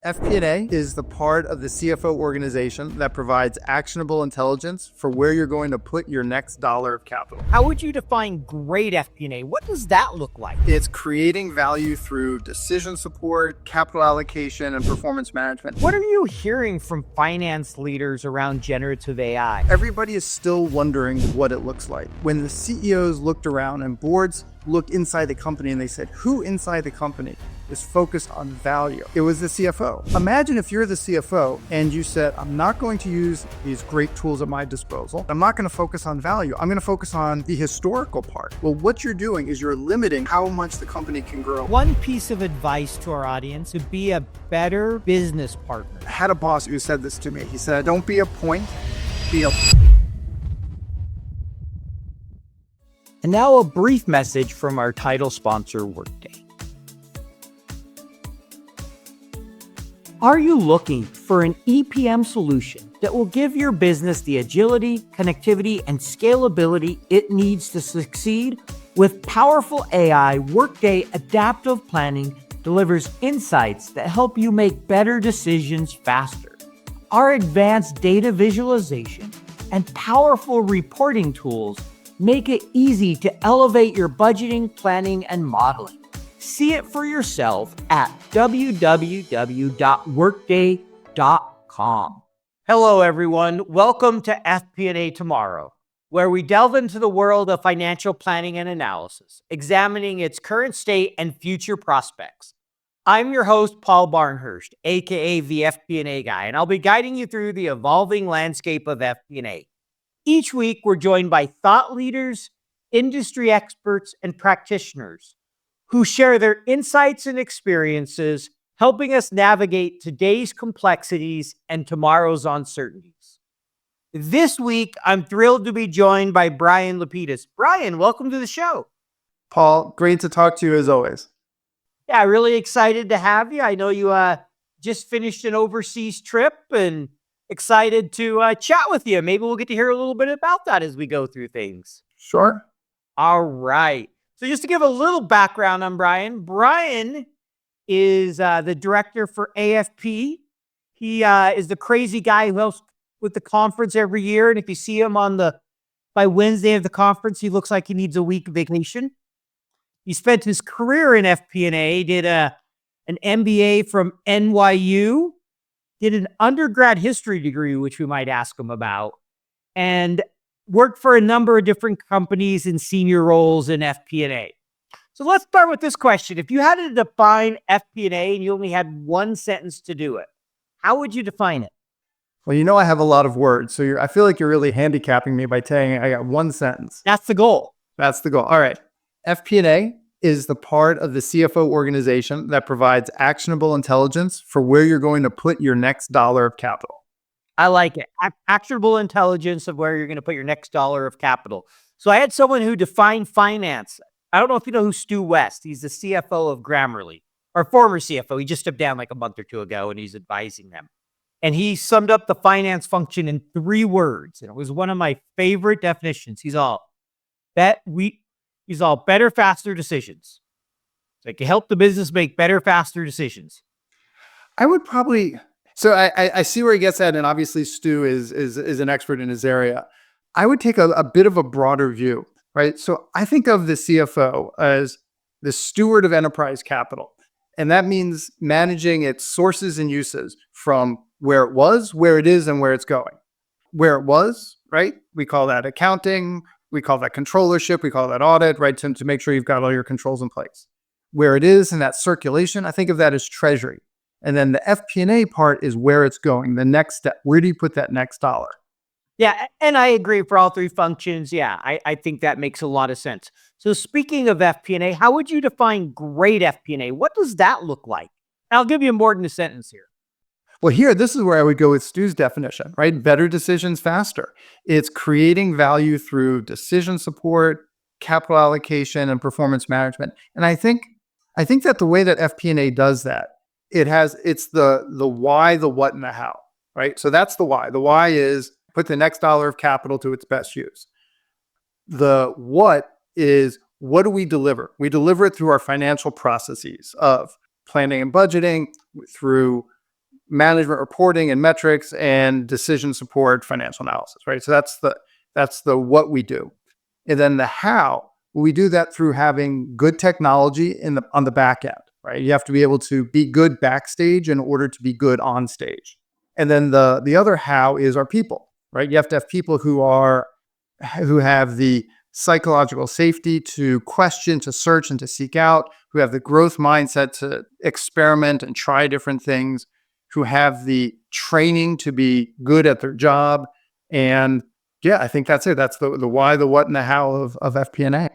FP&A is the part of the CFO organization that provides actionable intelligence for where you're going to put your next dollar of capital. How would you define great FP&A? What does that look like? It's creating value through decision support, capital allocation, and performance management. What are you hearing from finance leaders around generative AI? Everybody is still wondering what it looks like. When the CEOs looked around and boards looked inside the company and they said, who inside the company is focused on value? It was the CFO. Imagine if you're the CFO and you said, I'm not going to use these great tools at my disposal. I'm not going to focus on value. I'm going to focus on the historical part. Well, what you're doing is you're limiting how much the company can grow. One piece of advice to our audience: to be a better business partner. I had a boss who said this to me. He said, don't be a point, be a... And now a brief message from our title sponsor, Workday. Are you looking for an EPM solution that will give your business the agility, connectivity, and scalability it needs to succeed? With powerful AI, Workday Adaptive Planning delivers insights that help you make better decisions faster. Our advanced data visualization and powerful reporting tools make it easy to elevate your budgeting, planning, and modeling. See it for yourself at www.workday.com. Hello, everyone. Welcome to FP&A Tomorrow, where we delve into the world of financial planning and analysis, examining its current state and future prospects. I'm your host, Paul Barnhurst, aka the FP&A guy, and I'll be guiding you through the evolving landscape of FP&A. Each week, we're joined by thought leaders, industry experts, and practitioners who share their insights and experiences, helping us navigate today's complexities and tomorrow's uncertainties. This week, I'm thrilled to be joined by Bryan Lapidus. Bryan, welcome to the show. Paul, great to talk to you as always. Yeah, really excited to have you. I know you just finished an overseas trip and excited to chat with you. Maybe we'll get to hear a little bit about that as we go through things. Sure. All right. So just to give a little background on Bryan, Bryan is the director for AFP. He is the crazy guy who helps with the conference every year. And if you see him by Wednesday of the conference, he looks like he needs a week vacation. He spent his career in FP&A, did an MBA from NYU, did an undergrad history degree, which we might ask him about, and worked for a number of different companies in senior roles in FP&A. So let's start with this question. If you had to define FP&A and you only had one sentence to do it, how would you define it? Well, you know I have a lot of words, so I feel like you're really handicapping me by saying I got one sentence. That's the goal. That's the goal. All right. FP&A is the part of the CFO organization that provides actionable intelligence for where you're going to put your next dollar of capital. I like it. Actionable intelligence of where you're going to put your next dollar of capital. So I had someone who defined finance. I don't know if you know who Stu West. He's the CFO of Grammarly, or former CFO. He just stepped down like a month or two ago, and he's advising them. And he summed up the finance function in 3 words. And it was one of my favorite definitions. He's all better, faster decisions. So it can help the business make better, faster decisions. I would probably... So I see where he gets at, and obviously Stu is an expert in his area. I would take a bit of a broader view, right? So I think of the CFO as the steward of enterprise capital, and that means managing its sources and uses from where it was, where it is, and where it's going. Where it was, right? We call that accounting, we call that controllership, we call that audit, right? To make sure you've got all your controls in place. Where it is in that circulation, I think of that as treasury. And then the FP&A part is where it's going, the next step. Where do you put that next dollar? Yeah, and I agree for all 3 functions. Yeah, I think that makes a lot of sense. So speaking of FP&A, how would you define great FP&A? What does that look like? I'll give you more than a sentence here. Well, this is where I would go with Stu's definition, right? Better decisions faster. It's creating value through decision support, capital allocation, and performance management. And I think that the way that FP&A does that, it's the why, the what, and the how, right? So that's the why. The why is put the next dollar of capital to its best use. The what is, what do we deliver? We deliver it through our financial processes of planning and budgeting, through management reporting and metrics and decision support, financial analysis, right? So that's the what we do. And then the how, we do that through having good technology on the back end, right? You have to be able to be good backstage in order to be good on stage. And then the other how is our people, right? You have to have people who have the psychological safety to question, to search, and to seek out, who have the growth mindset to experiment and try different things, who have the training to be good at their job. And yeah, I think that's it. That's the why, the what, and the how of FP&A.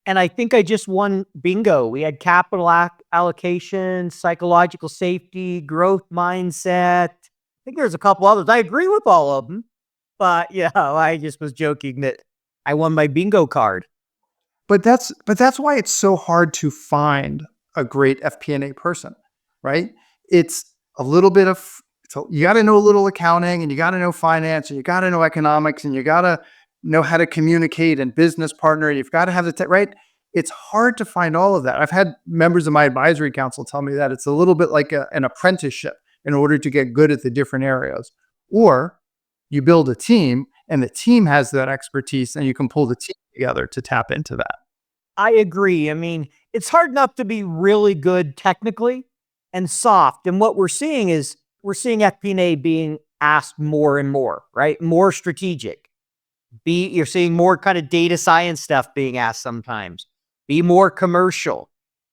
And I think I just won bingo. We had capital allocation, psychological safety, growth mindset. I think there's a couple others. I agree with all of them, but I just was joking that I won my bingo card. But that's why it's so hard to find a great FP&A person, right? It's a little bit of, you got to know a little accounting, and you got to know finance, and you got to know economics, and you got to know how to communicate and business partner. You've got to have the tech, right? It's hard to find all of that. I've had members of my advisory council tell me that it's a little bit like an apprenticeship in order to get good at the different areas. Or you build a team, and the team has that expertise, and you can pull the team together to tap into that. I agree. I mean, it's hard enough to be really good technically and soft. And what we're seeing is FP&A being asked more and more, right? More strategic. You're seeing more kind of data science stuff being asked sometimes. Be more commercial.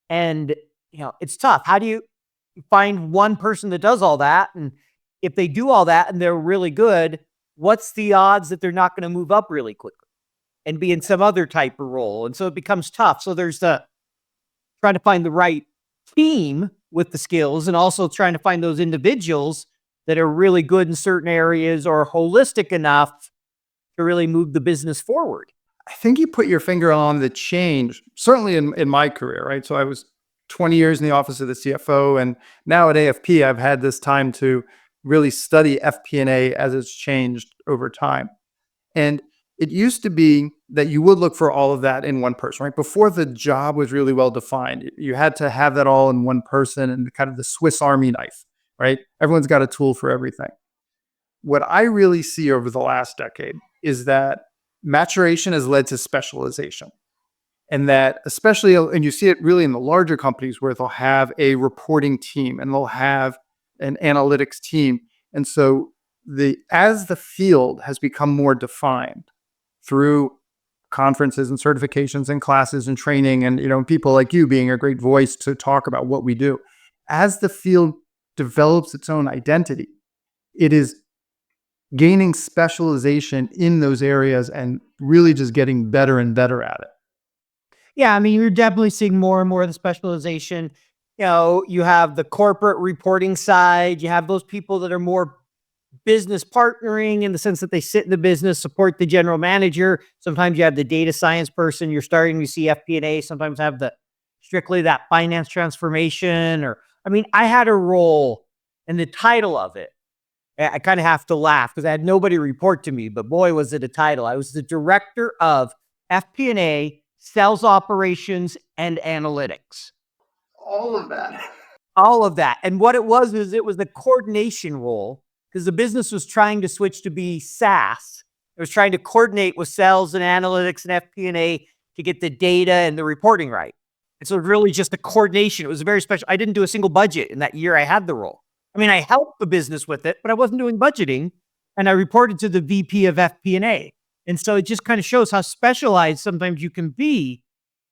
And, it's tough. How do you find one person that does all that? And if they do all that and they're really good, what's the odds that they're not going to move up really quickly and be in some other type of role? And so it becomes tough. So there's trying to find the right team with the skills, and also trying to find those individuals that are really good in certain areas or holistic enough to really move the business forward. I think you put your finger on the change, certainly in my career, right? So I was 20 years in the office of the CFO, and now at AFP, I've had this time to really study FP&A as it's changed over time. And it used to be that you would look for all of that in one person, right? Before the job was really well defined, you had to have that all in one person, and kind of the Swiss Army knife, right? Everyone's got a tool for everything. What I really see over the last decade is that maturation has led to specialization. And that especially, and you see it really in the larger companies where they'll have a reporting team and they'll have an analytics team. And so as the field has become more defined through conferences and certifications and classes and training, and people like you being a great voice to talk about what we do, as the field develops its own identity, it is gaining specialization in those areas and really just getting better and better at it. Yeah, I mean, you're definitely seeing more and more of the specialization. You have the corporate reporting side. You have those people that are more business partnering in the sense that they sit in the business, support the general manager. Sometimes you have the data science person. You're starting to see FP&A sometimes have strictly that finance transformation. I had a role, and the title of it, I kind of have to laugh because I had nobody report to me, but boy, was it a title. I was the director of FP&A, sales operations, and analytics. All of that. All of that. And what it was is it was the coordination role, because the business was trying to switch to be SaaS. It was trying to coordinate with sales and analytics and FP&A to get the data and the reporting right. And so really just the coordination. It was very special. I didn't do a single budget in that year I had the role. I helped the business with it, but I wasn't doing budgeting, and I reported to the VP of FP&A. And so it just kind of shows how specialized sometimes you can be.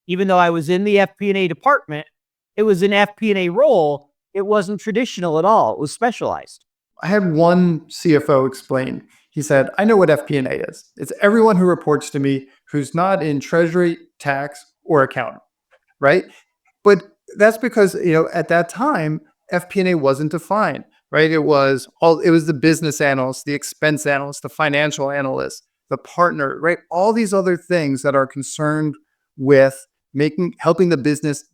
Even though I was in the FP&A department, it was an FP&A role. It wasn't traditional at all. It was specialized. I had one CFO explain. He said, I know what FP&A is. It's everyone who reports to me who's not in treasury, tax, or accounting, right? But that's because, at that time, FP&A wasn't defined, right? It was the business analyst, the expense analyst, the financial analyst, the partner, right? All these other things that are concerned with helping the business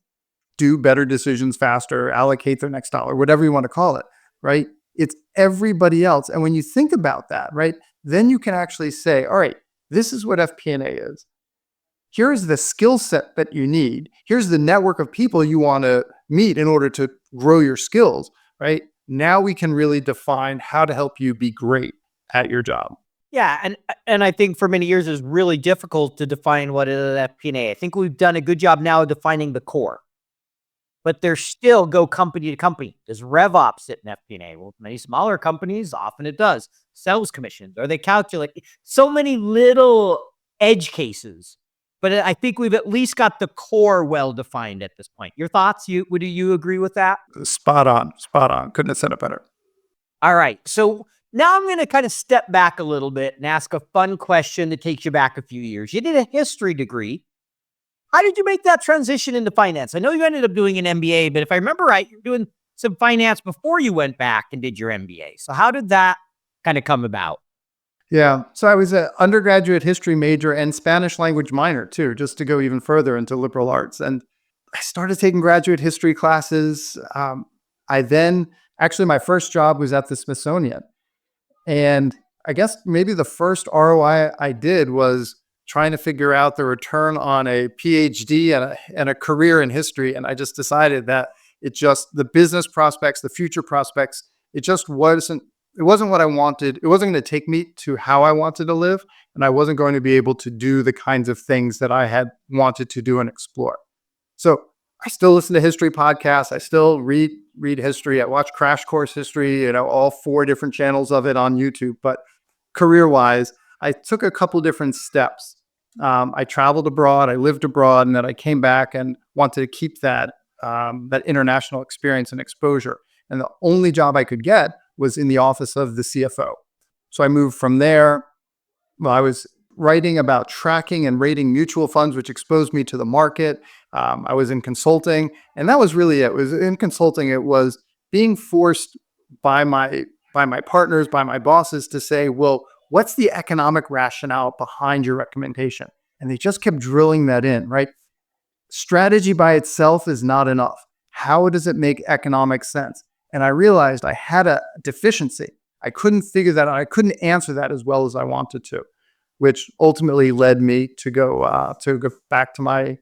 do better decisions faster, allocate their next dollar, whatever you want to call it, right? It's everybody else. And when you think about that, right, then you can actually say, all right, this is what FP&A is. Here's the skill set that you need. Here's the network of people you want to meet in order to grow your skills, right? Now we can really define how to help you be great at your job. Yeah, and I think for many years it's really difficult to define what is an FP&A. I think we've done a good job now of defining the core, but there's still go company to company. Does RevOps sit in FP&A? Well, many smaller companies, often it does. Sales commissions, or they calculate so many little edge cases. But I think we've at least got the core well defined at this point. Your thoughts? Would you agree with that? Spot on, spot on. Couldn't have said it better. All right. So now I'm going to kind of step back a little bit and ask a fun question that takes you back a few years. You did a history degree. How did you make that transition into finance? I know you ended up doing an MBA, but if I remember right, you're doing some finance before you went back and did your MBA. So how did that kind of come about? Yeah. So I was an undergraduate history major and Spanish language minor too, just to go even further into liberal arts. And I started taking graduate history classes. I then, actually, my first job was at the Smithsonian. And I guess maybe the first ROI I did was trying to figure out the return on a PhD and a career in history. And I just decided that the business prospects, the future prospects, it wasn't what I wanted. It wasn't going to take me to how I wanted to live. And I wasn't going to be able to do the kinds of things that I had wanted to do and explore. So I still listen to history podcasts. I still read history. I watch Crash Course History, all 4 different channels of it on YouTube. But career-wise, I took a couple different steps. I traveled abroad, I lived abroad, and then I came back and wanted to keep that international experience and exposure. And the only job I could get was in the office of the CFO. So I moved from there. Well, I was writing about tracking and rating mutual funds, which exposed me to the market. I was in consulting, and that was really it. In consulting, it was being forced by my partners, by my bosses to say, well, what's the economic rationale behind your recommendation? And they just kept drilling that in, right? Strategy by itself is not enough. How does it make economic sense? And I realized I had a deficiency. I couldn't figure that out. I couldn't answer that as well as I wanted to, which ultimately led me to go back to my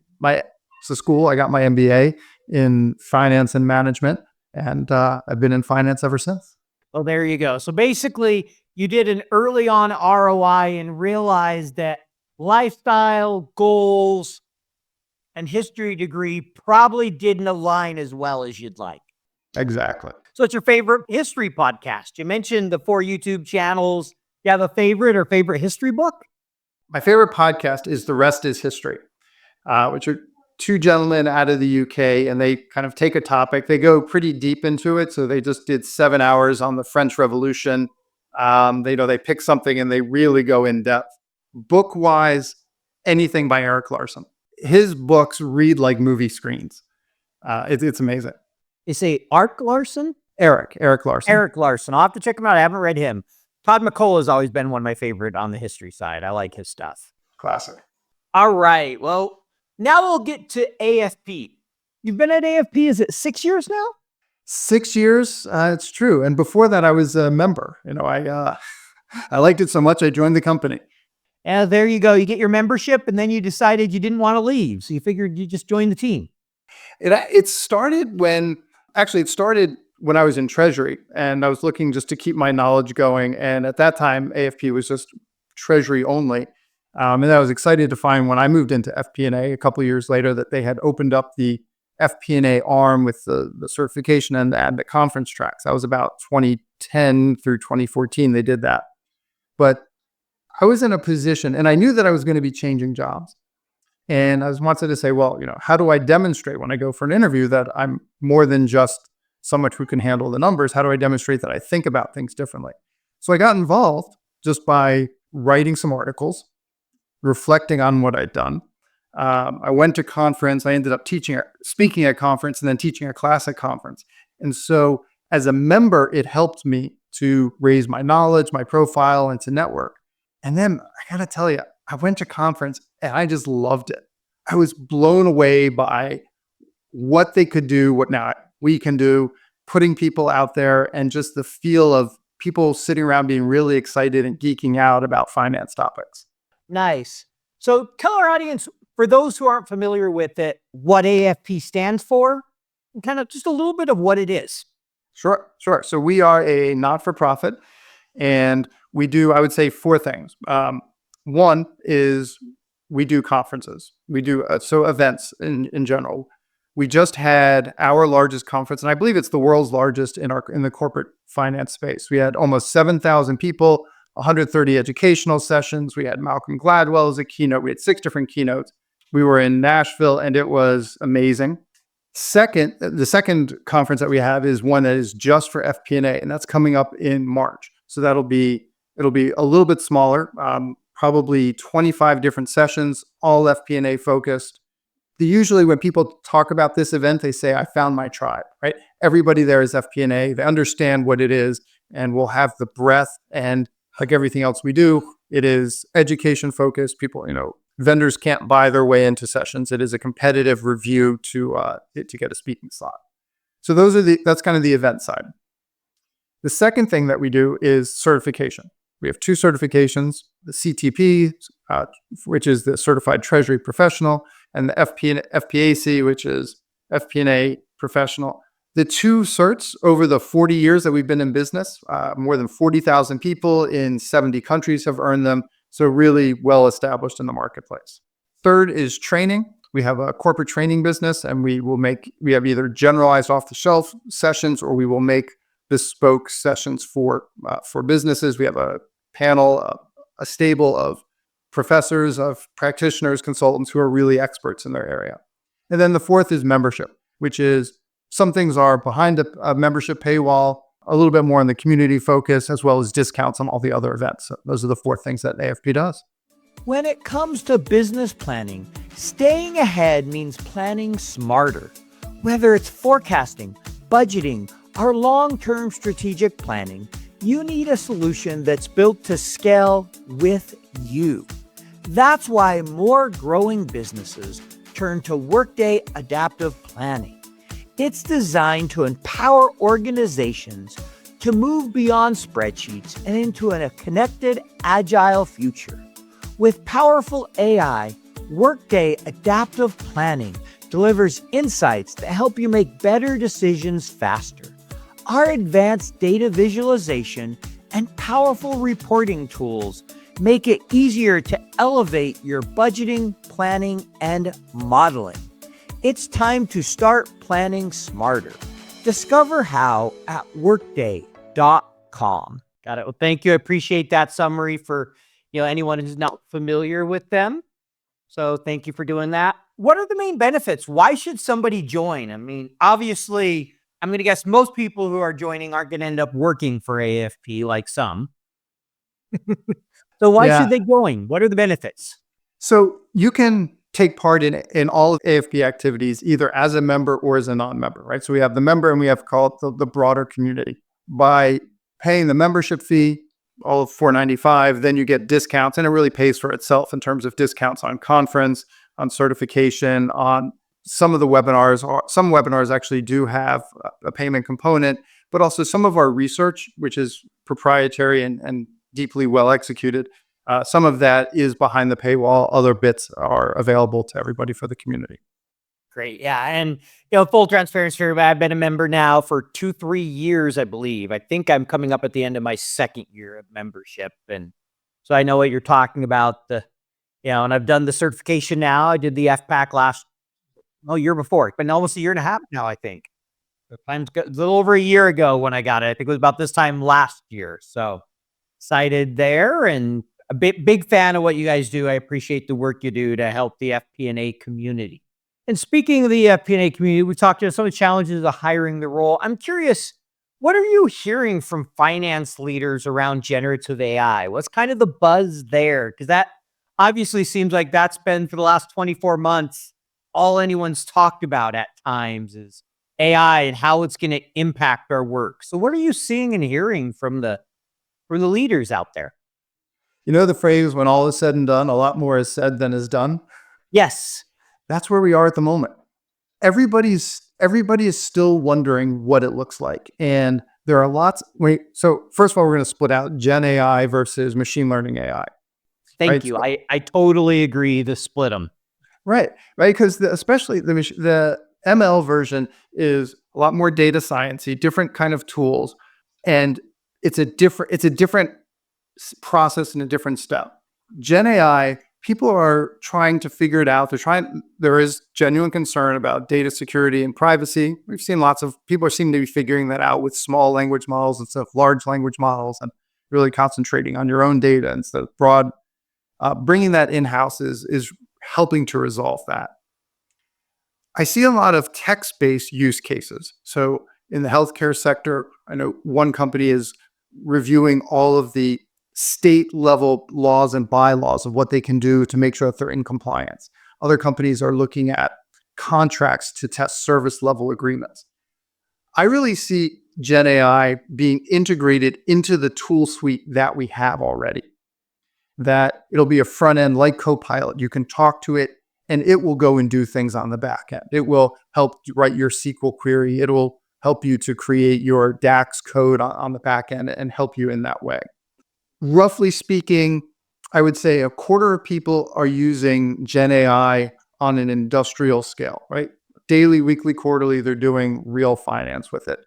school. I got my MBA in finance and management, and I've been in finance ever since. Well, there you go. So basically, you did an early on ROI and realized that lifestyle, goals, and history degree probably didn't align as well as you'd like. Exactly. So it's your favorite history podcast. You mentioned the 4 YouTube channels. You have a favorite or favorite history book? My favorite podcast is The Rest is History, which are 2 gentlemen out of the UK, and they kind of take a topic. They go pretty deep into it. So they just did 7 hours on the French Revolution. They pick something and they really go in depth. Book-wise, anything by Eric Larson. His books read like movie screens. It's amazing. You say Ark Larson? Eric Larson. Eric Larson. I'll have to check him out. I haven't read him. Todd McCullough has always been one of my favorite on the history side. I like his stuff. Classic. All right. Well, now we'll get to AFP. You've been at AFP, is it 6 years now? 6 years, it's true. And before that, I was a member. I liked it so much, I joined the company. Yeah, there you go. You get your membership, and then you decided you didn't want to leave. So you figured you just join the team. It started when I was in Treasury, and I was looking just to keep my knowledge going. And at that time, AFP was just Treasury only. And I was excited to find when I moved into FP&A a couple of years later that they had opened up the FP&A arm with the certification and the conference tracks. That was about 2010 through 2014. They did that. But I was in a position, and I knew that I was going to be changing jobs. And I wanted to say, well, how do I demonstrate when I go for an interview that I'm more than just someone who can handle the numbers? How do I demonstrate that I think about things differently? So I got involved just by writing some articles, reflecting on what I'd done. I went to conference. I ended up speaking at conference, and then teaching a class at conference. And so as a member, it helped me to raise my knowledge, my profile, and to network. And then I got to tell you, I went to conference and I just loved it. I was blown away by what they could do, what now we can do, putting people out there, and just the feel of people sitting around being really excited and geeking out about finance topics. Nice. So tell our audience, for those who aren't familiar with it, what AFP stands for, and kind of just a little bit of what it is. Sure, sure. So we are a not-for-profit, and we do, I would say, four things. One is we do conferences. We do so events in general. We just had our largest conference, and I believe it's the world's largest in the corporate finance space. We had almost 7,000 people, 130 educational sessions. We had Malcolm Gladwell as a keynote. We had 6 different keynotes. We were in Nashville, and it was amazing. The second conference that we have is one that is just for FP&A, and that's coming up in March. So it'll be a little bit smaller, probably 25 different sessions, all FP&A focused. Usually when people talk about this event, they say, I found my tribe, right? Everybody there is FP&A. They understand what it is, and we'll have the breadth. And like everything else we do, it is education focused. People, vendors can't buy their way into sessions. It is a competitive review to get a speaking slot. So that's kind of the event side. The second thing that we do is certification. We have 2 certifications, the CTP, which is the Certified Treasury Professional, and the FPAC, which is FP&A Professional. The 2 certs over the 40 years that we've been in business, more than 40,000 people in 70 countries have earned them. So really well established in the marketplace. Third is training. We have a corporate training business, and we have either generalized off-the-shelf sessions, or we will make bespoke sessions for businesses. We have a panel, a stable of professors, of practitioners, consultants who are really experts in their area. And then the fourth is membership, which is some things are behind a membership paywall, a little bit more on the community focus, as well as discounts on all the other events. So those are the 4 things that AFP does. When it comes to business planning, staying ahead means planning smarter. Whether it's forecasting, budgeting, or long-term strategic planning, you need a solution that's built to scale with you. That's why more growing businesses turn to Workday Adaptive Planning. It's designed to empower organizations to move beyond spreadsheets and into a connected, agile future. With powerful AI, Workday Adaptive Planning delivers insights that help you make better decisions faster. Our advanced data visualization and powerful reporting tools make it easier to elevate your budgeting, planning, and modeling. It's time to start planning smarter. Discover how at workday.com. Got it. Well, thank you. I appreciate that summary for anyone who's not familiar with them. So thank you for doing that. What are the main benefits? Why should somebody join? I mean, obviously, I'm going to guess most people who are joining aren't going to end up working for AFP like some. So why should they join? What are the benefits? So you can take part in all of AFP activities, either as a member or as a non-member, right? So we have the member, and we have called the broader community. By paying the membership fee, all of $495, then you get discounts, and it really pays for itself in terms of discounts on conference, on certification, on some of the webinars. Some webinars actually do have a payment component, but also some of our research, which is proprietary and deeply well executed. Some of that is behind the paywall. Other bits are available to everybody for the community. Great. Yeah. And, full transparency, I've been a member now for 2-3 years, I believe. I think I'm coming up at the end of my 2nd year of membership. And so I know what you're talking about. And I've done the certification now. I did the FPAC year before, but almost a year and a half now, I think. A little over a year ago when I got it. I think it was about this time last year. So excited there, and a big fan of what you guys do. I appreciate the work you do to help the FP&A community. And speaking of the FP&A community, we talked about some of the challenges of hiring the role. I'm curious, what are you hearing from finance leaders around generative AI? What's kind of the buzz there? Because that obviously seems like that's been, for the last 24 months, all anyone's talked about at times is AI and how it's going to impact our work. So what are you seeing and hearing from the leaders out there? The phrase, when all is said and done, a lot more is said than is done. Yes. That's where we are at the moment. Everybody is still wondering what it looks like. And there are lots. So first of all, we're going to split out Gen AI versus machine learning AI. Thank you. I totally agree to split them. Right. Because especially the ML version is a lot more data sciencey, different kind of tools, and it's a different process and a different step. Gen AI, people are trying to figure it out. There is genuine concern about data security and privacy. We've seen lots of people seem to be figuring that out with small language models instead of large language models, and really concentrating on your own data instead of broad. Bringing that in-house is helping to resolve that. I see a lot of text-based use cases. So in the healthcare sector, I know one company is reviewing all of the state level laws and bylaws of what they can do to make sure that they're in compliance. Other companies are looking at contracts to test service level agreements. I really see Gen AI being integrated into the tool suite that we have already. That it'll be a front end like Copilot. You can talk to it and it will go and do things on the back end. It will help you write your SQL query. It will help you to create your DAX code on the back end and help you in that way. Roughly speaking, I would say a quarter of people are using Gen AI on an industrial scale, right? Daily, weekly, quarterly, they're doing real finance with it.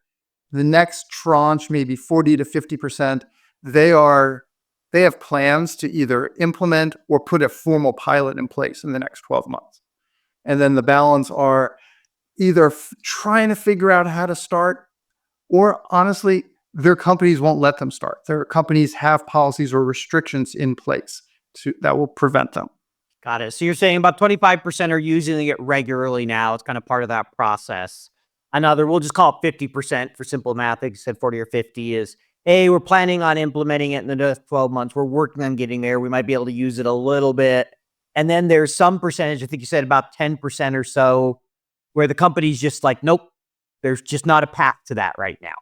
The next tranche, maybe 40 to 50%, they have plans to either implement or put a formal pilot in place in the next 12 months. And then the balance are either trying to figure out how to start, or honestly, their companies won't let them start. Their companies have policies or restrictions in place that will prevent them. Got it. So you're saying about 25% are using it regularly now. It's kind of part of that process. Another, we'll just call it 50% for simple math. Like you said, 40 or 50 is, hey, we're planning on implementing it in the next 12 months. We're working on getting there. We might be able to use it a little bit. And then there's some percentage, I think you said about 10% or so, where the company's just like, nope, there's just not a path to that right now.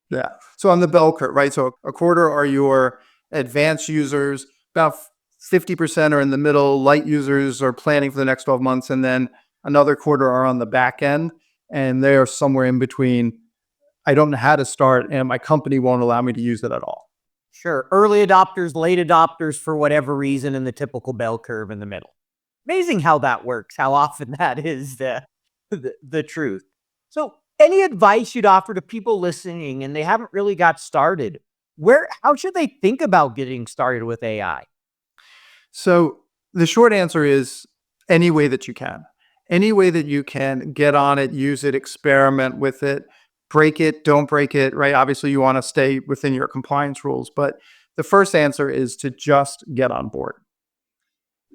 Yeah. So on the bell curve, right? So a quarter are your advanced users, about 50% are in the middle, light users are planning for the next 12 months, and then another quarter are on the back end, and they are somewhere in between. I don't know how to start, and my company won't allow me to use it at all. Sure. Early adopters, late adopters for whatever reason, and the typical bell curve in the middle. Amazing how that works, how often that is the truth. So any advice you'd offer to people listening and they haven't really got started? How should they think about getting started with AI? So the short answer is any way that you can. Any way that you can get on it, use it, experiment with it, break it, don't break it, right? Obviously, you want to stay within your compliance rules, but the first answer is to just get on board.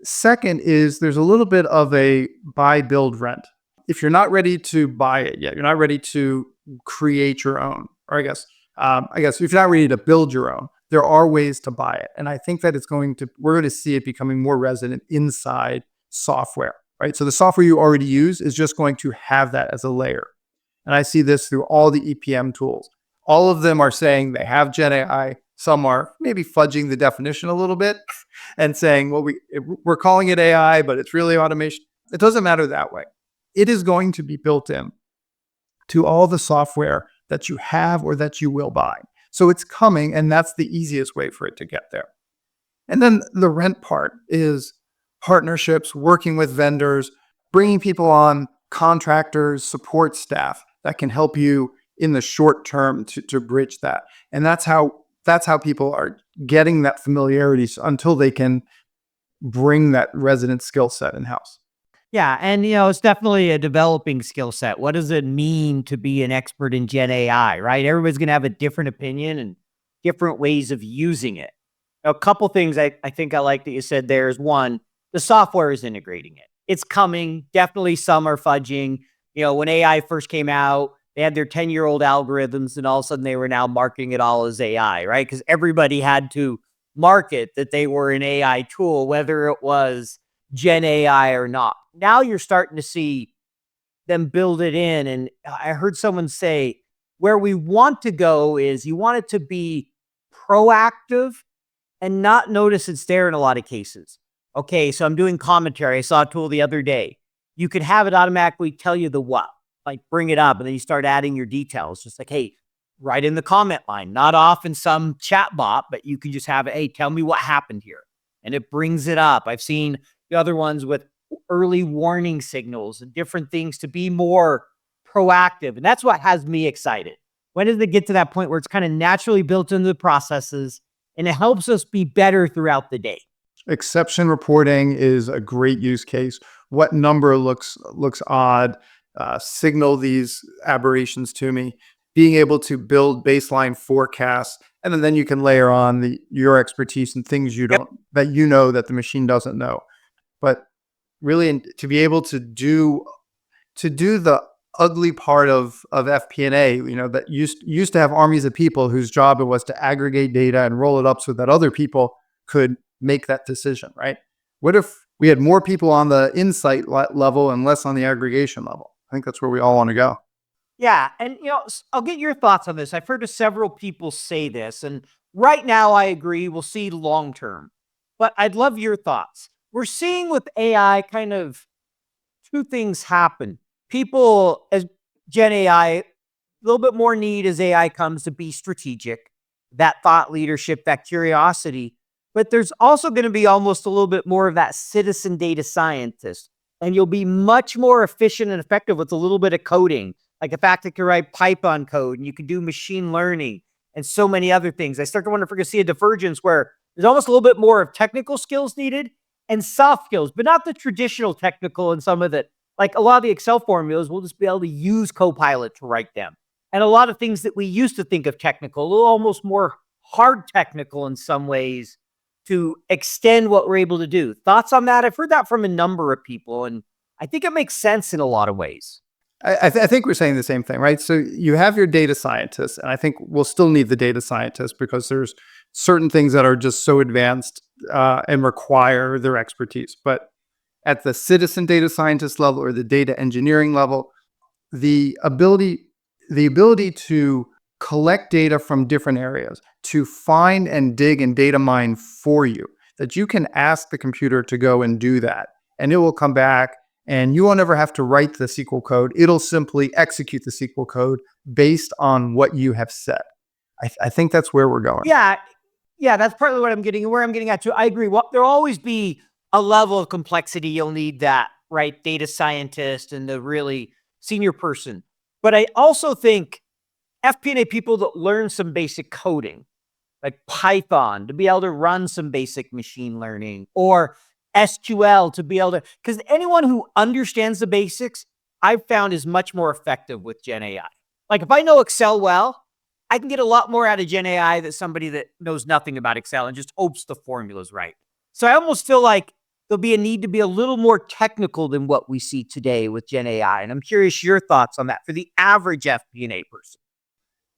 Second is there's a little bit of a buy, build, rent. If you're not ready to buy it yet, you're not ready to create your own, or I guess if you're not ready to build your own, there are ways to buy it. And I think that we're going to see it becoming more resident inside software, right? So the software you already use is just going to have that as a layer. And I see this through all the EPM tools. All of them are saying they have Gen AI. Some are maybe fudging the definition a little bit and saying, well, we're calling it AI, but it's really automation. It doesn't matter that way. It is going to be built in to all the software that you have or that you will buy. So it's coming, and that's the easiest way for it to get there. And then the rent part is partnerships, working with vendors, bringing people on, contractors, support staff that can help you in the short term to bridge that. And that's how people are getting that familiarity until they can bring that resident skill set in-house. Yeah, and it's definitely a developing skill set. What does it mean to be an expert in Gen AI, right? Everybody's going to have a different opinion and different ways of using it. A couple things I think I like that you said there is, one, the software is integrating it. It's coming. Definitely some are fudging. When AI first came out, they had their 10-year-old algorithms, and all of a sudden they were now marketing it all as AI, right? Because everybody had to market that they were an AI tool, whether it was Gen AI or not. Now you're starting to see them build it in. And I heard someone say, where we want to go is you want it to be proactive and not notice it's there in a lot of cases. Okay, so I'm doing commentary. I saw a tool the other day. You could have it automatically tell you the what, like bring it up, and then you start adding your details. Just like, hey, write in the comment line, not off in some chat bot, but you can just have it, hey, tell me what happened here. And it brings it up. I've seen the other ones with early warning signals and different things to be more proactive. And that's what has me excited. When does it get to that point where it's kind of naturally built into the processes and it helps us be better throughout the day? Exception reporting is a great use case. What number looks odd? Signal these aberrations to me. Being able to build baseline forecasts, and then you can layer on your expertise and things you don't that that the machine doesn't know. But really, to be able to do the ugly part of FP&A, that used to have armies of people whose job it was to aggregate data and roll it up so that other people could make that decision, right? What if we had more people on the insight level and less on the aggregation level? I think that's where we all want to go. Yeah. And, I'll get your thoughts on this. I've heard of several people say this, and right now I agree. We'll see long term, but I'd love your thoughts. We're seeing with AI kind of two things happen. People, as Gen AI, a little bit more need as AI comes to be strategic, that thought leadership, that curiosity. But there's also going to be almost a little bit more of that citizen data scientist. And you'll be much more efficient and effective with a little bit of coding, like the fact that you can write Python code and you can do machine learning and so many other things. I start to wonder if we're going to see a divergence where there's almost a little bit more of technical skills needed and soft skills, but not the traditional technical and some of it. Like a lot of the Excel formulas, we'll just be able to use Copilot to write them. And a lot of things that we used to think of technical, a little almost more hard technical in some ways, to extend what we're able to do. Thoughts on that? I've heard that from a number of people, and I think it makes sense in a lot of ways. I think we're saying the same thing, right? So you have your data scientists, and I think we'll still need the data scientists because there's certain things that are just so advanced and require their expertise. But at the citizen data scientist level or the data engineering level, the ability to collect data from different areas, to find and dig and data mine for you, that you can ask the computer to go and do that, and it will come back, and you won't ever have to write the SQL code. It'll simply execute the SQL code based on what you have said. I think that's where we're going. Yeah, that's partly what I'm getting, where I'm getting at too. I agree. There'll always be a level of complexity. You'll need that, right? Data scientist and the really senior person. But I also think FP&A people that learn some basic coding, like Python, to be able to run some basic machine learning, or SQL to be able to, because anyone who understands the basics, I've found is much more effective with Gen AI. Like if I know Excel well, I can get a lot more out of Gen AI than somebody that knows nothing about Excel and just hopes the formula's right. So I almost feel like there'll be a need to be a little more technical than what we see today with Gen AI. And I'm curious your thoughts on that for the average FP&A person.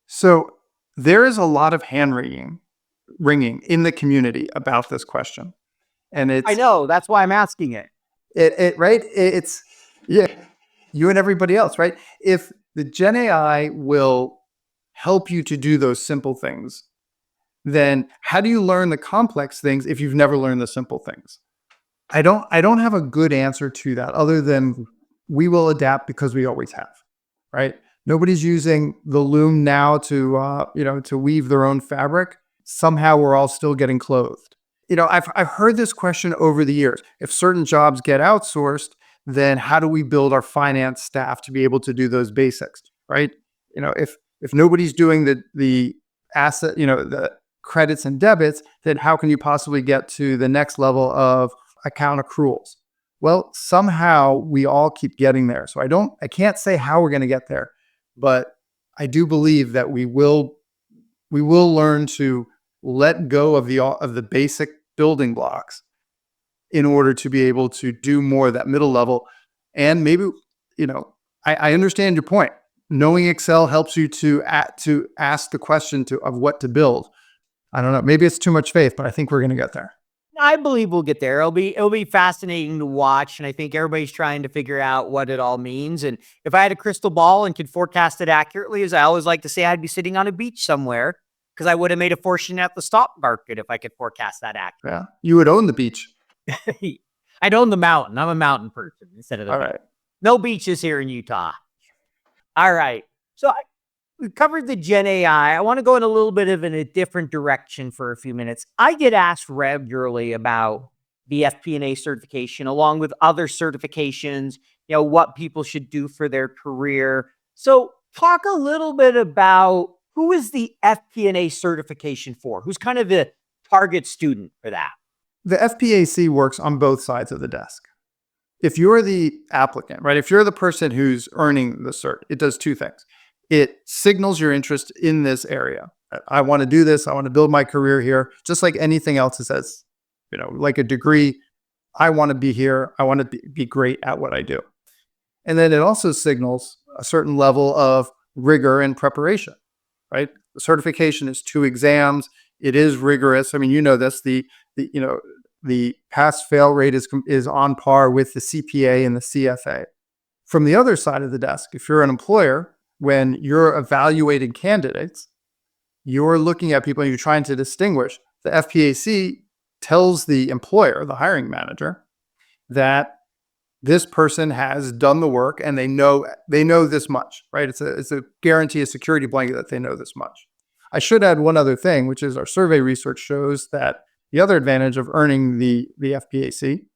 So there is a lot of hand wringing in the community about this question. And I know, that's why I'm asking it. Right? It's, yeah, you and everybody else, right? If the Gen AI will help you to do those simple things, then how do you learn the complex things if you've never learned the simple things? I don't have a good answer to that other than we will adapt because we always have, right? Nobody's using the loom now to weave their own fabric. Somehow we're all still getting clothed. I've heard this question over the years. If certain jobs get outsourced, then how do we build our finance staff to be able to do those basics, right? If nobody's doing the asset, the credits and debits, then how can you possibly get to the next level of account accruals? Well, somehow we all keep getting there. So I can't say how we're going to get there, but I do believe that we will learn to let go of the basic building blocks in order to be able to do more of that middle level. And maybe, I understand your point. Knowing Excel helps you to ask the question of what to build. I don't know. Maybe it's too much faith, but I think we're going to get there. I believe we'll get there. It'll be fascinating to watch. And I think everybody's trying to figure out what it all means. And if I had a crystal ball and could forecast it accurately, as I always like to say, I'd be sitting on a beach somewhere because I would have made a fortune at the stock market if I could forecast that accurately. Yeah. You would own the beach. I'd own the mountain. I'm a mountain person instead of the beach. Right. No beaches here in Utah. All right. So we covered the Gen AI. I want to go in a little bit of a different direction for a few minutes. I get asked regularly about the FP&A certification, along with other certifications, what people should do for their career. So talk a little bit about who is the FP&A certification for? Who's kind of the target student for that? The FPAC works on both sides of the desk. If you're the applicant, right, if you're the person who's earning the cert, it does two things. It signals your interest in this area. I want to do this. I want to build my career here. Just like anything else, it says, like a degree, I want to be here. I want to be great at what I do. And then it also signals a certain level of rigor and preparation, right? The certification is 2 exams. It is rigorous. I mean, this, the pass-fail rate is on par with the CPA and the CFA. From the other side of the desk, if you're an employer, when you're evaluating candidates, you're looking at people and you're trying to distinguish. The FPAC tells the employer, the hiring manager, that this person has done the work and they know this much, right? It's a guarantee, a security blanket that they know this much. I should add one other thing, which is our survey research shows that the other advantage of earning the FPAC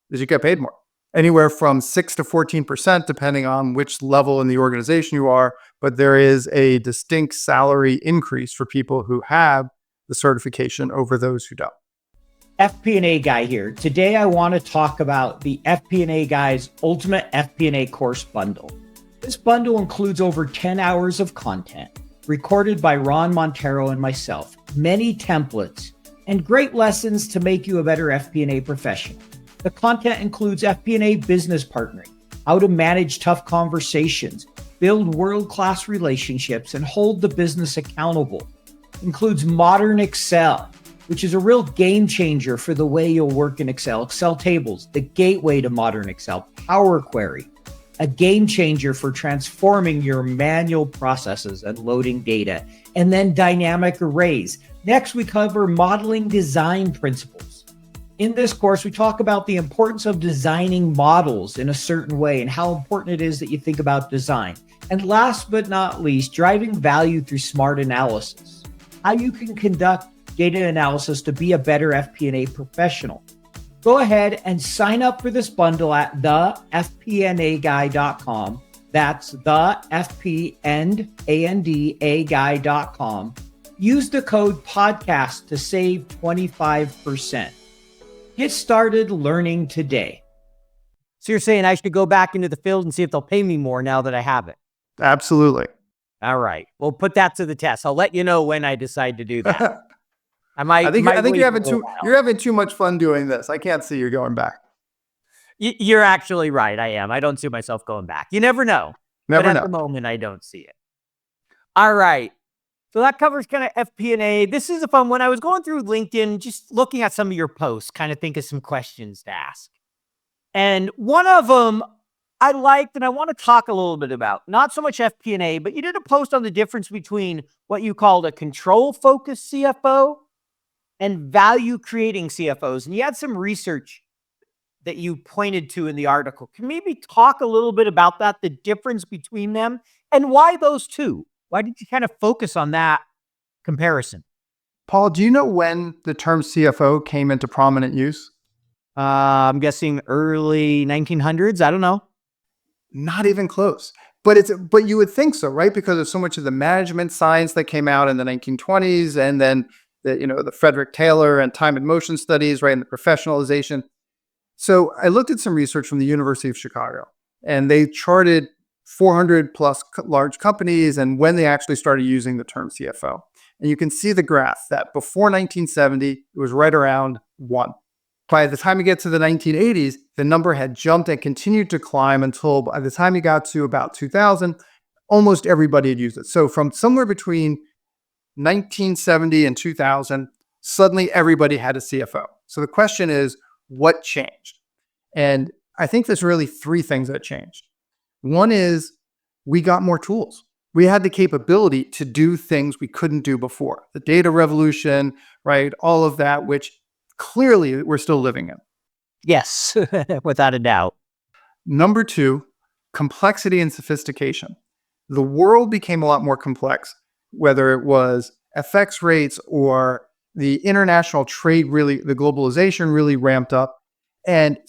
is you get paid more, anywhere from 6 to 14%, depending on which level in the organization you are. But there is a distinct salary increase for people who have the certification over those who don't. FP&A guy here. Today, I want to talk about the FP&A guy's ultimate FP&A course bundle. This bundle includes over 10 hours of content recorded by Ron Montero and myself, many templates, and great lessons to make you a better FP&A professional. The content includes FP&A business partnering, how to manage tough conversations, build world-class relationships, and hold the business accountable. It includes modern Excel, which is a real game changer for the way you'll work in Excel. Excel tables, the gateway to modern Excel. Power Query, a game changer for transforming your manual processes and loading data. And then dynamic arrays. Next, we cover modeling design principles. In this course, we talk about the importance of designing models in a certain way and how important it is that you think about design. And last but not least, driving value through smart analysis. How you can conduct data analysis to be a better FP&A professional. Go ahead and sign up for this bundle at thefpnaguy.com. That's thefpnaguy.com. Use the code podcast to save 25%. Get started learning today. So you're saying I should go back into the field and see if they'll pay me more now that I have it? Absolutely. All right. We'll put that to the test. I'll let you know when I decide to do that. I think you're having too much fun doing this. I can't see you going back. You're actually right. I am. I don't see myself going back. You never know. But at the moment, I don't see it. All right. So that covers kind of FP&A. This is a fun one. I was going through LinkedIn, just looking at some of your posts, kind of think of some questions to ask. And one of them I liked and I want to talk a little bit about. Not so much FP&A, but you did a post on the difference between what you called a control-focused CFO and value-creating CFOs. And you had some research that you pointed to in the article. Can you maybe talk a little bit about that, the difference between them, and why those two? Why did you kind of focus on that comparison? Paul, do you know when the term CFO came into prominent use? I'm guessing early 1900s. I don't know. Not even close. But you would think so, right? Because of so much of the management science that came out in the 1920s, and then the Frederick Taylor and time and motion studies, right, and the professionalization. So I looked at some research from the University of Chicago, and they charted 400 plus large companies and when they actually started using the term CFO. And you can see the graph that before 1970, it was right around 1. By the time you get to the 1980s, the number had jumped and continued to climb until by the time you got to about 2000, almost everybody had used it. So from somewhere between 1970 and 2000, suddenly everybody had a CFO. So the question is, what changed? And I think there's really 3 things that changed. One is we got more tools. We had the capability to do things we couldn't do before. The data revolution, right? All of that, which clearly we're still living in. Yes, without a doubt. Number 2, complexity and sophistication. The world became a lot more complex, whether it was FX rates or the international trade the globalization really ramped up. And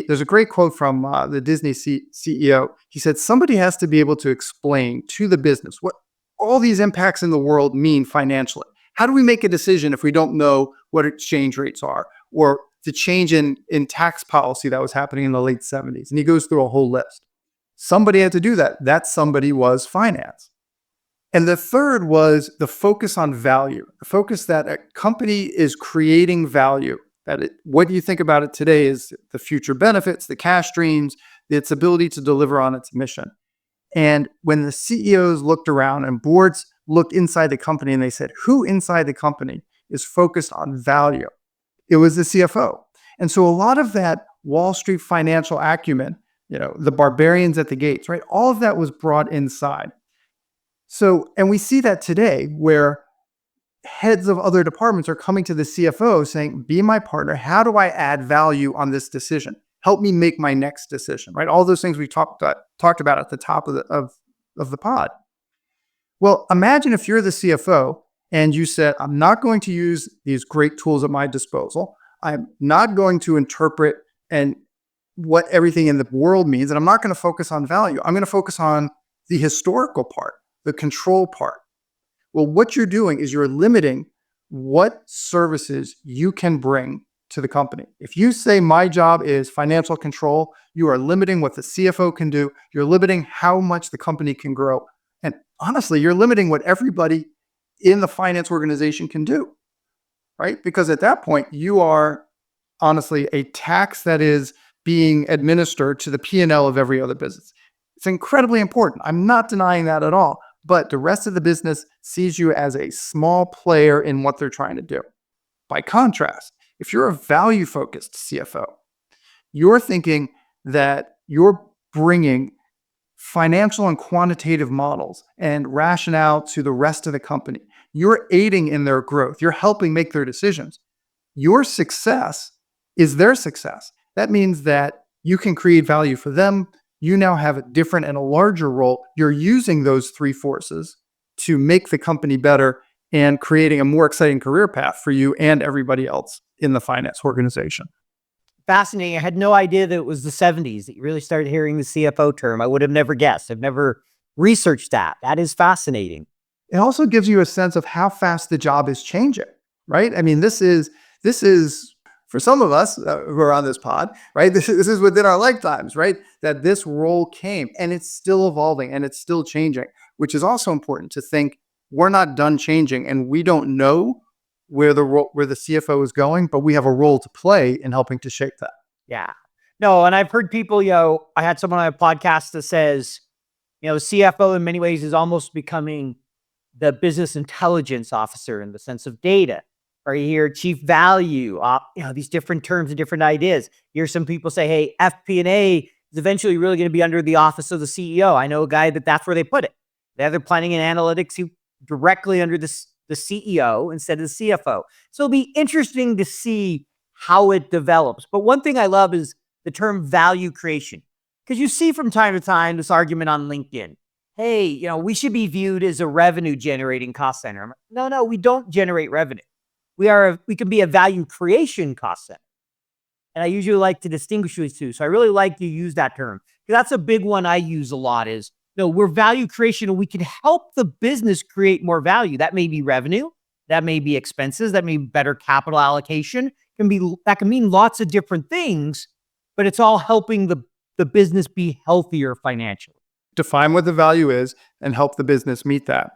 there's a great quote from the Disney CEO. He said, somebody has to be able to explain to the business what all these impacts in the world mean financially. How do we make a decision if we don't know what exchange rates are, or the change in tax policy that was happening in the late 70s? And he goes through a whole list. Somebody had to do that. That somebody was finance. And the third was the focus on value, the focus that a company is creating value. What you think about it today is the future benefits, the cash streams, its ability to deliver on its mission. And when the CEOs looked around and boards looked inside the company and they said, who inside the company is focused on value? It was the CFO. And so a lot of that Wall Street financial acumen, the barbarians at the gates, right? All of that was brought inside. So, and we see that today where heads of other departments are coming to the CFO saying, be my partner. How do I add value on this decision? Help me make my next decision, right? All those things we talked about at the top of the pod. Well, imagine if you're the CFO and you said, I'm not going to use these great tools at my disposal. I'm not going to interpret and what everything in the world means, and I'm not going to focus on value. I'm going to focus on the historical part, the control part. Well, what you're doing is you're limiting what services you can bring to the company. If you say my job is financial control, you are limiting what the CFO can do. You're limiting how much the company can grow. And honestly, you're limiting what everybody in the finance organization can do, right? Because at that point, you are honestly a tax that is being administered to the P&L of every other business. It's incredibly important. I'm not denying that at all. But the rest of the business sees you as a small player in what they're trying to do. By contrast, if you're a value-focused CFO, you're thinking that you're bringing financial and quantitative models and rationale to the rest of the company. You're aiding in their growth. You're helping make their decisions. Your success is their success. That means that you can create value for them. You now have a different and a larger role. You're using those three forces to make the company better and creating a more exciting career path for you and everybody else in the finance organization. Fascinating. I had no idea that it was the 70s that you really started hearing the CFO term. I would have never guessed. I've never researched that. That is fascinating. It also gives you a sense of how fast the job is changing, right? I mean, this is for some of us who are on this pod, right? This is within our lifetimes, right? That this role came and it's still evolving and it's still changing, which is also important to think we're not done changing and we don't know where the CFO is going, but we have a role to play in helping to shape that. Yeah. No, and I've heard people, I had someone on a podcast that says, CFO in many ways is almost becoming the business intelligence officer in the sense of data. Or you hear chief value, these different terms and different ideas. You hear some people say, hey, FP&A is eventually really going to be under the office of the CEO. I know a guy that's where they put it. They're planning and analytics directly under the CEO instead of the CFO. So it'll be interesting to see how it develops. But one thing I love is the term value creation. Because you see from time to time this argument on LinkedIn. Hey, we should be viewed as a revenue generating cost center. No, we don't generate revenue. We can be a value creation cost center. And I usually like to distinguish these two. So I really like to use that term. Because that's a big one I use a lot is, we're value creation and we can help the business create more value. That may be revenue. That may be expenses. That may be better capital allocation. That can mean lots of different things, but it's all helping the business be healthier financially. Define what the value is and help the business meet that.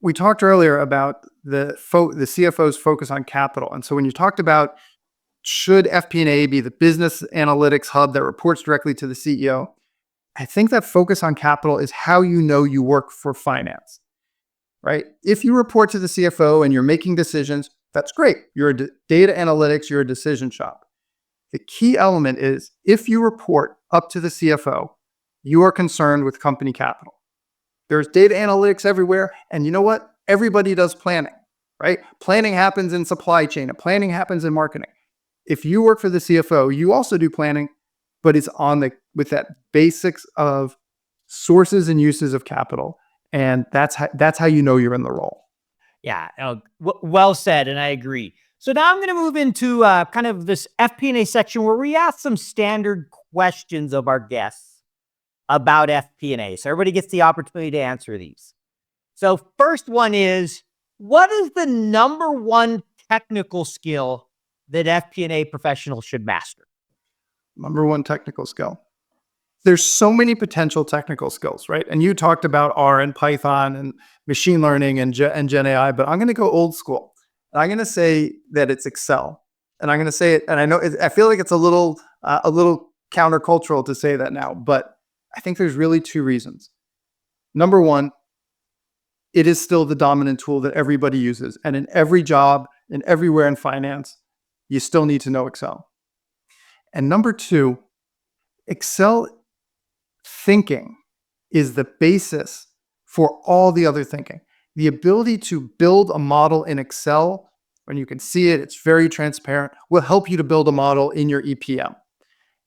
We talked earlier about the CFO's focus on capital. And so when you talked about should FP&A be the business analytics hub that reports directly to the CEO, I think that focus on capital is how you work for finance, right? If you report to the CFO and you're making decisions, that's great. You're a data analytics, you're a decision shop. The key element is if you report up to the CFO, you are concerned with company capital. There's data analytics everywhere. And you know what? Everybody does planning, right? Planning happens in supply chain and planning happens in marketing. If you work for the CFO, you also do planning, but it's with that basics of sources and uses of capital. And that's how you're in the role. Yeah. Well said. And I agree. So now I'm going to move into kind of this FP&A section where we ask some standard questions of our guests about FP&A. So everybody gets the opportunity to answer these. So first one is, what is the number one technical skill that FP&A professionals should master? Number one technical skill. There's so many potential technical skills, right? And you talked about R and Python and machine learning and Gen AI, but I'm going to go old school. And I'm going to say that it's Excel. And I'm going to say it, and I feel like it's a little countercultural to say that now, but I think there's really two reasons. Number one, it is still the dominant tool that everybody uses. And in every job and everywhere in finance, you still need to know Excel. And number two, Excel thinking is the basis for all the other thinking. The ability to build a model in Excel, when you can see it, it's very transparent, will help you to build a model in your EPM.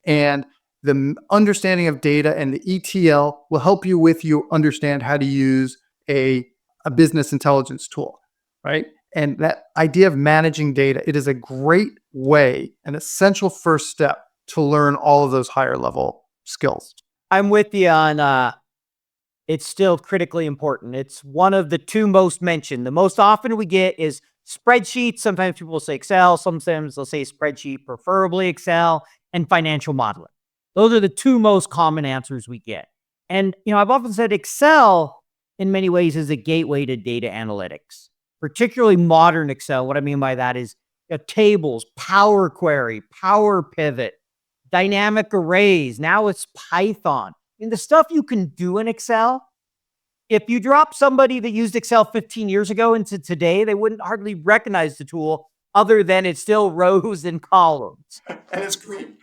And the understanding of data and the ETL will help you understand how to use a business intelligence tool, right? And that idea of managing data, it is a great way, an essential first step to learn all of those higher level skills. I'm with you on it's still critically important. It's one of the two most mentioned. The most often we get is spreadsheets. Sometimes people will say Excel. Sometimes they'll say spreadsheet, preferably Excel, and financial modeling. Those are the two most common answers we get. And, I've often said Excel in many ways is a gateway to data analytics, particularly modern Excel. What I mean by that is tables, Power Query, Power Pivot, dynamic arrays. Now it's Python. The stuff you can do in Excel, if you drop somebody that used Excel 15 years ago into today, they wouldn't hardly recognize the tool other than it's still rows and columns. And it's green.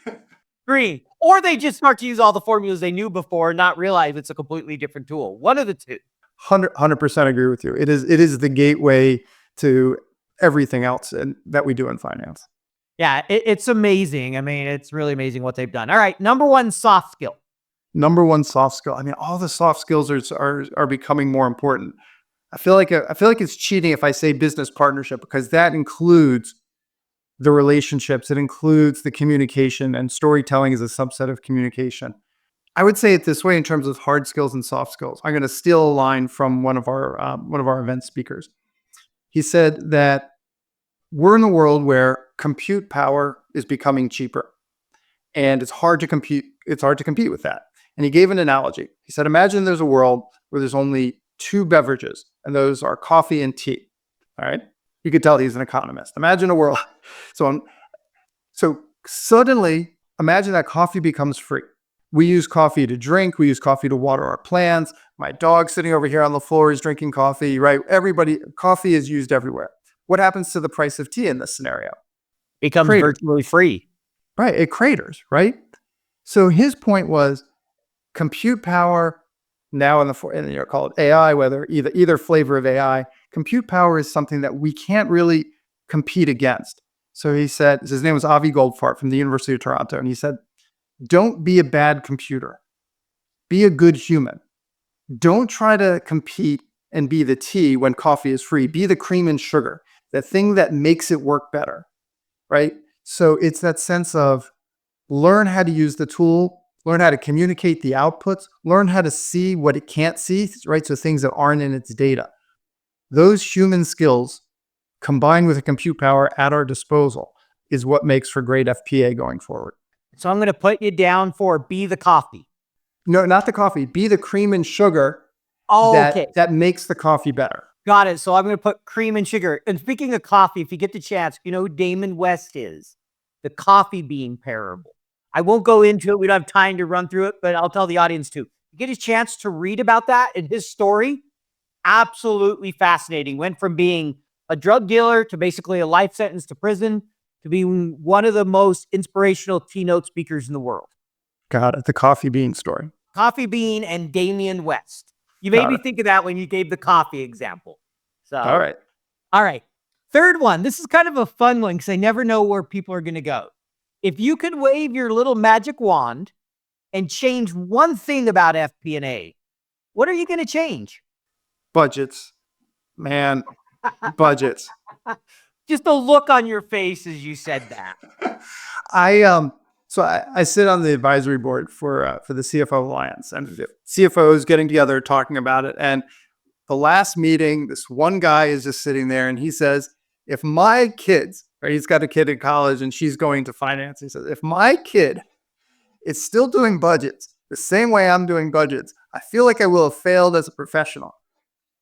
Green. Or they just start to use all the formulas they knew before and not realize it's a completely different tool. One of the two. 100% agree with you. It is the gateway to everything else that we do in finance. Yeah, it's amazing. It's really amazing what they've done. All right, number one soft skill. Number one soft skill. All the soft skills are becoming more important. I feel like it's cheating if I say business partnership, because that includes the relationships. It includes the communication, and storytelling is a subset of communication. I would say it this way in terms of hard skills and soft skills. I'm going to steal a line from one of our event speakers. He said that we're in a world where compute power is becoming cheaper, and it's hard to compete. It's hard to compete with that. And he gave an analogy. He said, imagine there's a world where there's only two beverages, and those are coffee and tea. All right. You could tell he's an economist. Imagine a world. So suddenly, imagine that coffee becomes free. We use coffee to drink. We use coffee to water our plants. My dog sitting over here on the floor is drinking coffee, right? Coffee is used everywhere. What happens to the price of tea in this scenario? Becomes virtually free. Right. It craters, right? So his point was compute power now call it AI, whether either flavor of AI, compute power is something that we can't really compete against. So he said, his name was Avi Goldfarb from the University of Toronto. And he said, don't be a bad computer. Be a good human. Don't try to compete and be the tea when coffee is free. Be the cream and sugar, the thing that makes it work better, right? So it's that sense of learn how to use the tool, learn how to communicate the outputs, learn how to see what it can't see, right? So things that aren't in its data. Those human skills combined with the compute power at our disposal is what makes for great FPA going forward. So I'm going to put you down for be the coffee. No, not the coffee. Be the cream and sugar that makes the coffee better. Got it. So I'm going to put cream and sugar. And speaking of coffee, if you get the chance, you know who Damon West is? The coffee bean parable. I won't go into it. We don't have time to run through it, but I'll tell the audience too. You get a chance to read about that and his story. Absolutely fascinating. Went from being a drug dealer to basically a life sentence to prison to being one of the most inspirational keynote speakers in the world. Got it. The coffee bean story. Coffee bean and Damien West. You made me think of that when you gave the coffee example. So, all right. Third one. This is kind of a fun one because I never know where people are going to go. If you could wave your little magic wand and change one thing about FP&A, what are you going to change? Budgets. Man, budgets. Just the look on your face as you said that. I sit on the advisory board for the CFO Alliance, and the CFOs getting together talking about it. And the last meeting, this one guy is just sitting there, and he says, "If my kids, right, he's got a kid in college, and she's going to finance. He says, if my kid is still doing budgets the same way I'm doing budgets, I feel like I will have failed as a professional."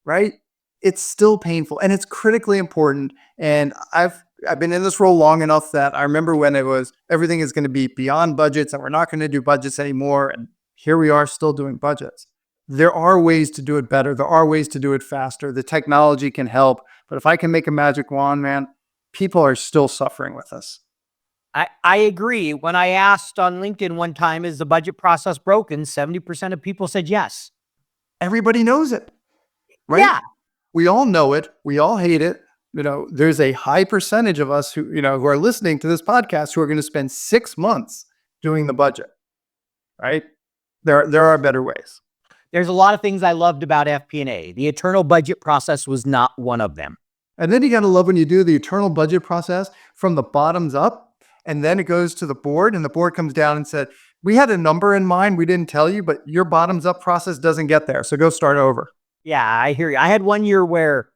Right? It's still painful, and it's critically important. And I've been in this role long enough that I remember when it was everything is going to be beyond budgets and we're not going to do budgets anymore. And here we are still doing budgets. There are ways to do it better. There are ways to do it faster. The technology can help. But if I can make a magic wand, man, people are still suffering with us. I agree. When I asked on LinkedIn one time, is the budget process broken? 70% of people said yes. Everybody knows it, right? Yeah. We all know it. We all hate it. There's a high percentage of us who are listening to this podcast who are going to spend 6 months doing the budget, right? There are better ways. There's a lot of things I loved about FP&A. The eternal budget process was not one of them. And then you got to love when you do the eternal budget process from the bottoms up, and then it goes to the board, and the board comes down and said, "We had a number in mind. We didn't tell you, but your bottoms up process doesn't get there. So go start over." Yeah, I hear you. I had one year where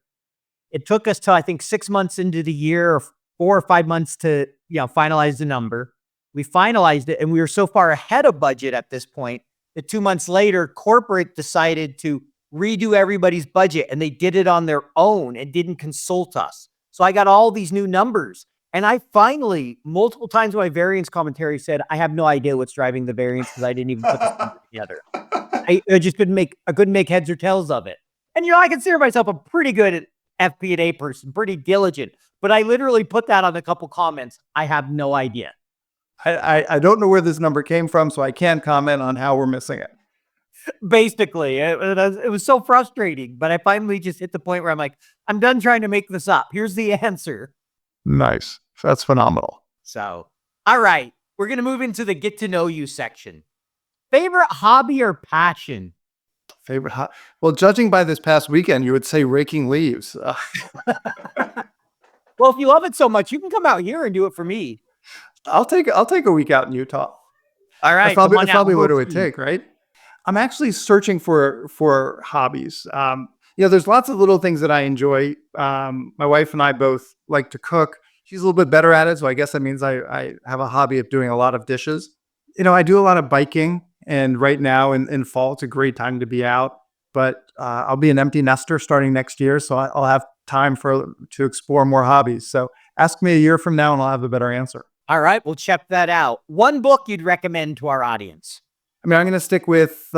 it took us till I think 6 months into the year, or 4 or 5 months to finalize the number. We finalized it, and we were so far ahead of budget at this point that 2 months later, corporate decided to redo everybody's budget, and they did it on their own and didn't consult us. So I got all these new numbers, and I finally, multiple times in my variance commentary, said, "I have no idea what's driving the variance because I didn't even put this number together." I just couldn't make heads or tails of it. And I consider myself a pretty good FP&A person, pretty diligent, but I literally put that on a couple comments. I have no idea. I don't know where this number came from, so I can't comment on how we're missing it. Basically, it was so frustrating, but I finally just hit the point where I'm like, I'm done trying to make this up. Here's the answer. Nice. That's phenomenal. So, all right, we're going to move into the get to know you section. Favorite hobby or passion? Well, judging by this past weekend, you would say raking leaves. Well, if you love it so much, you can come out here and do it for me. I'll take a week out in Utah. All right. That's probably what it would take, right? I'm actually searching for hobbies. There's lots of little things that I enjoy. My wife and I both like to cook. She's a little bit better at it, so I guess that means I have a hobby of doing a lot of dishes. I do a lot of biking, and right now in fall, it's a great time to be out. But I'll be an empty nester starting next year, so I'll have time to explore more hobbies. So ask me a year from now, and I'll have a better answer. All right, we'll check that out. One book you'd recommend to our audience? I'm going to stick with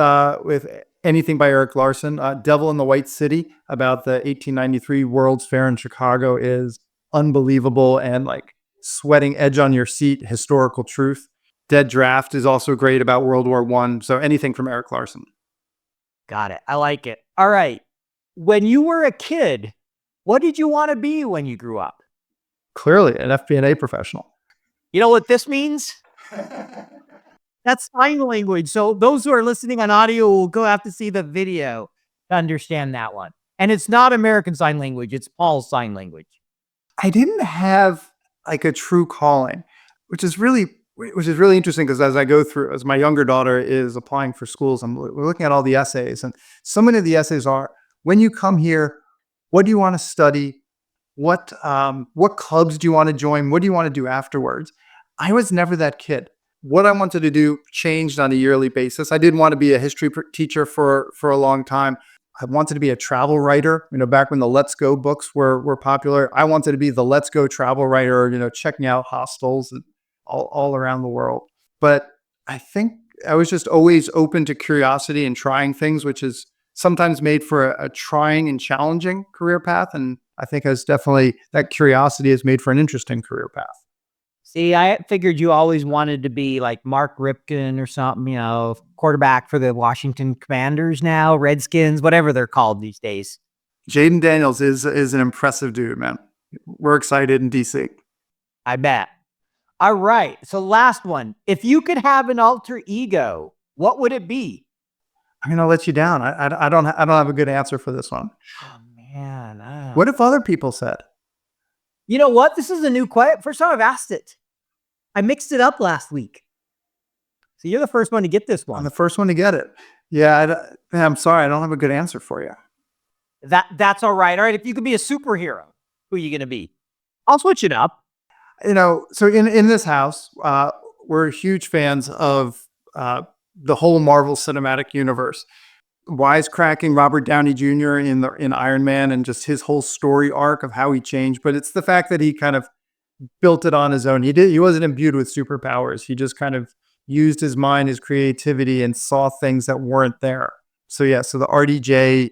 anything by Eric Larson. Devil in the White City, about the 1893 World's Fair in Chicago, is unbelievable and like sweating edge on your seat, historical truth. Dead Draft is also great about World War I. So anything from Eric Larson. Got it. I like it. All right. When you were a kid, what did you want to be when you grew up? Clearly an FP&A professional. You know what this means? That's sign language. So those who are listening on audio will go have to see the video to understand that one. And it's not American Sign Language. It's Paul's sign language. I didn't have like a true calling, which is really interesting, because as my younger daughter is applying for schools, we're looking at all the essays, and so many of the essays are, when you come here, what do you want to study? What clubs do you want to join? What do you want to do afterwards? I was never that kid. What I wanted to do changed on a yearly basis. I did want to be a history teacher for a long time. I wanted to be a travel writer. Back when the Let's Go books were popular, I wanted to be the Let's Go travel writer, checking out hostels and all around the world. But I think I was just always open to curiosity and trying things, which is sometimes made for a trying and challenging career path. And I think that curiosity has made for an interesting career path. See, I figured you always wanted to be like Mark Ripken or something, quarterback for the Washington Commanders now, Redskins, whatever they're called these days. Jaden Daniels is an impressive dude, man. We're excited in DC. I bet. All right. So last one. If you could have an alter ego, what would it be? I'm going to let you down. I don't have a good answer for this one. Oh, man. What if other people said? You know what? This is a new question. First time I've asked it. I mixed it up last week. So you're the first one to get this I'm one. the first one to get it. Yeah, I'm sorry. I don't have a good answer for you. That's all right. All right. If you could be a superhero, who are you going to be? I'll switch it up. So in this house, we're huge fans of the whole Marvel Cinematic Universe. Wisecracking Robert Downey Jr. in Iron Man and just his whole story arc of how he changed. But it's the fact that he kind of built it on his own. He wasn't imbued with superpowers. He just kind of used his mind, his creativity, and saw things that weren't there. So the RDJ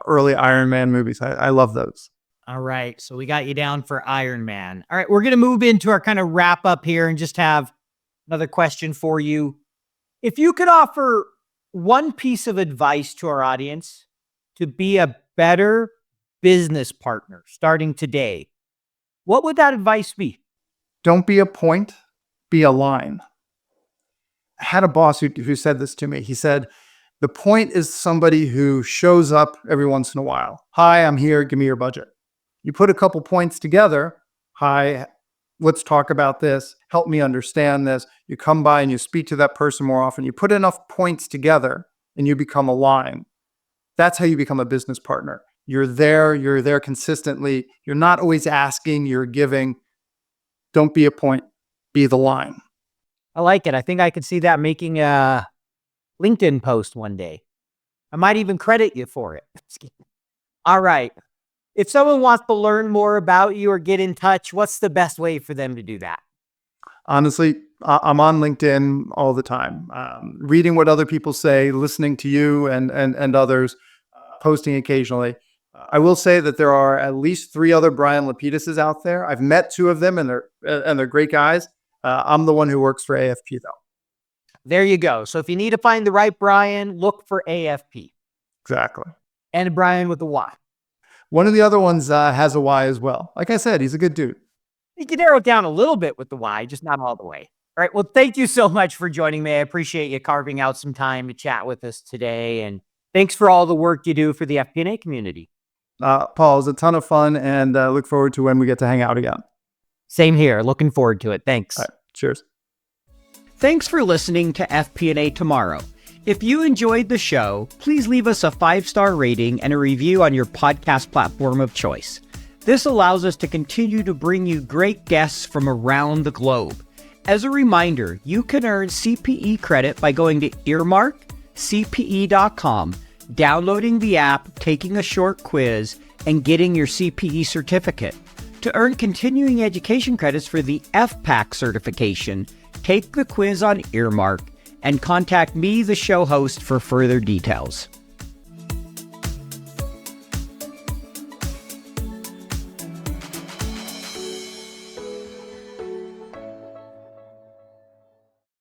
early Iron Man movies, I love those. All right. So we got you down for Iron Man. All right. We're going to move into our kind of wrap up here and just have another question for you. If you could offer one piece of advice to our audience to be a better business partner starting today, what would that advice be? Don't be a point, be a line. I had a boss who said this to me. He said, the point is somebody who shows up every once in a while. Hi, I'm here. Give me your budget. You put a couple points together. Hi, let's talk about this. Help me understand this. You come by and you speak to that person more often. You put enough points together and you become a line. That's how you become a business partner. You're there consistently. You're not always asking, you're giving. Don't be a point, be the line. I like it. I think I could see that making a LinkedIn post one day. I might even credit you for it. All right. If someone wants to learn more about you or get in touch, what's the best way for them to do that? Honestly, I'm on LinkedIn all the time, reading what other people say, listening to you and others, posting occasionally. I will say that there are at least 3 other Bryan Lapiduses out there. I've met 2 of them, and they're great guys. I'm the one who works for AFP, though. There you go. So if you need to find the right Bryan, look for AFP. Exactly. And Bryan with a Y. One of the other ones has a Y as well. Like I said, he's a good dude. You can narrow it down a little bit with the Y, just not all the way. All right. Well, thank you so much for joining me. I appreciate you carving out some time to chat with us today. And thanks for all the work you do for the FP&A community. Paul, it was a ton of fun, and look forward to when we get to hang out again. Same here. Looking forward to it. Thanks. All right. Cheers. Thanks for listening to FP&A Tomorrow. If you enjoyed the show, please leave us a 5-star rating and a review on your podcast platform of choice. This allows us to continue to bring you great guests from around the globe. As a reminder, you can earn CPE credit by going to earmarkcpe.com, downloading the app, taking a short quiz, and getting your CPE certificate. To earn continuing education credits for the FPAC certification, take the quiz on Earmark and contact me, the show host, for further details.